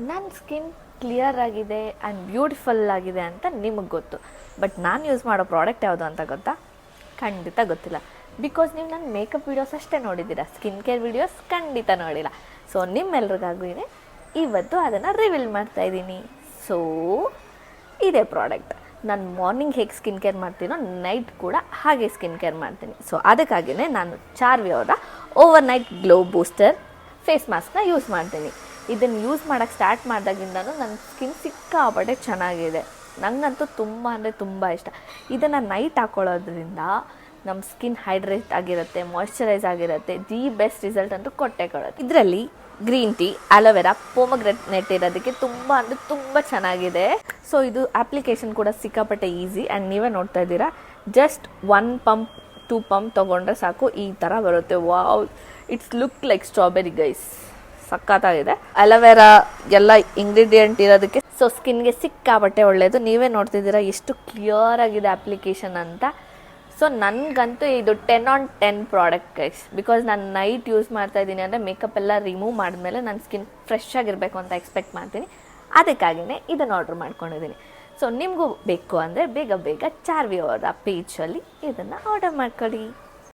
ನನ್ನ skin clear ಆಗಿದೆ and beautiful ಆಗಿದೆ ಅಂತ ನಿಮಗೆ ಗೊತ್ತು. ಬಟ್ ನಾನು ಯೂಸ್ ಮಾಡೋ ಪ್ರಾಡಕ್ಟ್ ಯಾವುದು ಅಂತ ಗೊತ್ತಾ? ಖಂಡಿತ ಗೊತ್ತಿಲ್ಲ. ಬಿಕಾಸ್ ನೀವು ನನ್ನ ಮೇಕಪ್ ವೀಡಿಯೋಸ್ ಅಷ್ಟೇ ನೋಡಿದ್ದೀರಾ, ಸ್ಕಿನ್ ಕೇರ್ ವೀಡಿಯೋಸ್ ಖಂಡಿತ ನೋಡಿಲ್ಲ. ಸೊ ನಿಮ್ಮೆಲ್ರಿಗಾಗೂ ಇವತ್ತು ಅದನ್ನು ರಿವೀಲ್ ಮಾಡ್ತಾಯಿದ್ದೀನಿ. ಸೊ ಇದೇ ಪ್ರಾಡಕ್ಟ್. ನಾನು ಮಾರ್ನಿಂಗ್ ಹೇಗೆ ಸ್ಕಿನ್ ಕೇರ್ ಮಾಡ್ತೀನೋ ನೈಟ್ ಕೂಡ ಹಾಗೆ ಸ್ಕಿನ್ ಕೇರ್ ಮಾಡ್ತೀನಿ. ಸೊ ಅದಕ್ಕಾಗಿಯೇ ನಾನು ಚಾರ್ವಿ ಅವರ overnight glow booster face ಮಾಸ್ಕ್ನ ಯೂಸ್ ಮಾಡ್ತೀನಿ. ಇದನ್ನು ಯೂಸ್ ಮಾಡೋಕ್ಕೆ ಸ್ಟಾರ್ಟ್ ಮಾಡಿದಾಗಿಂದನೂ ನನ್ನ ಸ್ಕಿನ್ ಸಿಕ್ಕಾಪಟ್ಟೆ ಚೆನ್ನಾಗಿದೆ. ನನಗಂತೂ ತುಂಬ ಅಂದರೆ ತುಂಬ ಇಷ್ಟ. ಇದನ್ನು ನೈಟ್ ಹಾಕ್ಕೊಳ್ಳೋದ್ರಿಂದ ನಮ್ಮ ಸ್ಕಿನ್ ಹೈಡ್ರೇಟ್ ಆಗಿರುತ್ತೆ, ಮಾಯ್ಶ್ಚರೈಸ್ ಆಗಿರುತ್ತೆ. ದಿ ಬೆಸ್ಟ್ ರಿಸಲ್ಟ್ ಅಂತೂ ಕೊಟ್ಟೆ ಕೊಡೋದು. ಇದರಲ್ಲಿ ಗ್ರೀನ್ ಟೀ, ಅಲೋವೆರಾ, ಪೊಮಗ್ರೆನೇಟ್ ಇರೋದಕ್ಕೆ ತುಂಬ ಅಂದರೆ ತುಂಬ ಚೆನ್ನಾಗಿದೆ. ಸೊ ಇದು ಅಪ್ಲಿಕೇಶನ್ ಕೂಡ ಸಿಕ್ಕಾಪಟ್ಟೆ ಈಸಿ. ಆ್ಯಂಡ್ ನೀವೇ ನೋಡ್ತಾ ಇದ್ದೀರಾ, ಜಸ್ಟ್ 1 ಪಂಪ್ 2 ಪಂಪ್ ತೊಗೊಂಡ್ರೆ ಸಾಕು, ಈ ಥರ ಬರುತ್ತೆ. Wow, it's look like strawberry guys, ಸಖತ್ತಾಗಿದೆ. ಅಲೋವೆರಾ ಎಲ್ಲ ಇಂಗ್ರೀಡಿಯೆಂಟ್ ಇರೋದಕ್ಕೆ ಸೊ ಸ್ಕಿನ್ಗೆ ಸಿಕ್ಕಾಪಟ್ಟೆ ಒಳ್ಳೆಯದು. ನೀವೇ ನೋಡ್ತಿದ್ದೀರಾ ಎಷ್ಟು ಕ್ಲಿಯರ್ ಆಗಿದೆ ಅಪ್ಲಿಕೇಶನ್ ಅಂತ. ಸೊ ನನಗಂತೂ ಇದು 10 on 10 ಪ್ರಾಡಕ್ಟ್ ಗೈಸ್. ಬಿಕಾಸ್ ನಾನು ನೈಟ್ ಯೂಸ್ ಮಾಡ್ತಾ ಇದ್ದೀನಿ ಅಂದರೆ ಮೇಕಪ್ ಎಲ್ಲ ರಿಮೂವ್ ಮಾಡಿದ್ಮೇಲೆ ನನ್ನ ಸ್ಕಿನ್ ಫ್ರೆಶ್ ಆಗಿರಬೇಕು ಅಂತ ಎಕ್ಸ್ಪೆಕ್ಟ್ ಮಾಡ್ತೀನಿ. ಅದಕ್ಕಾಗಿಯೇ ಇದನ್ನು ಆರ್ಡ್ರ್ ಮಾಡ್ಕೊಂಡಿದ್ದೀನಿ. ಸೊ ನಿಮಗೂ ಬೇಕು ಅಂದರೆ ಬೇಗ ಬೇಗ ಚಾರ್ವಿ ಅವರ ಪೇಜಲ್ಲಿ ಇದನ್ನು ಆರ್ಡರ್ ಮಾಡ್ಕೊಳ್ಳಿ.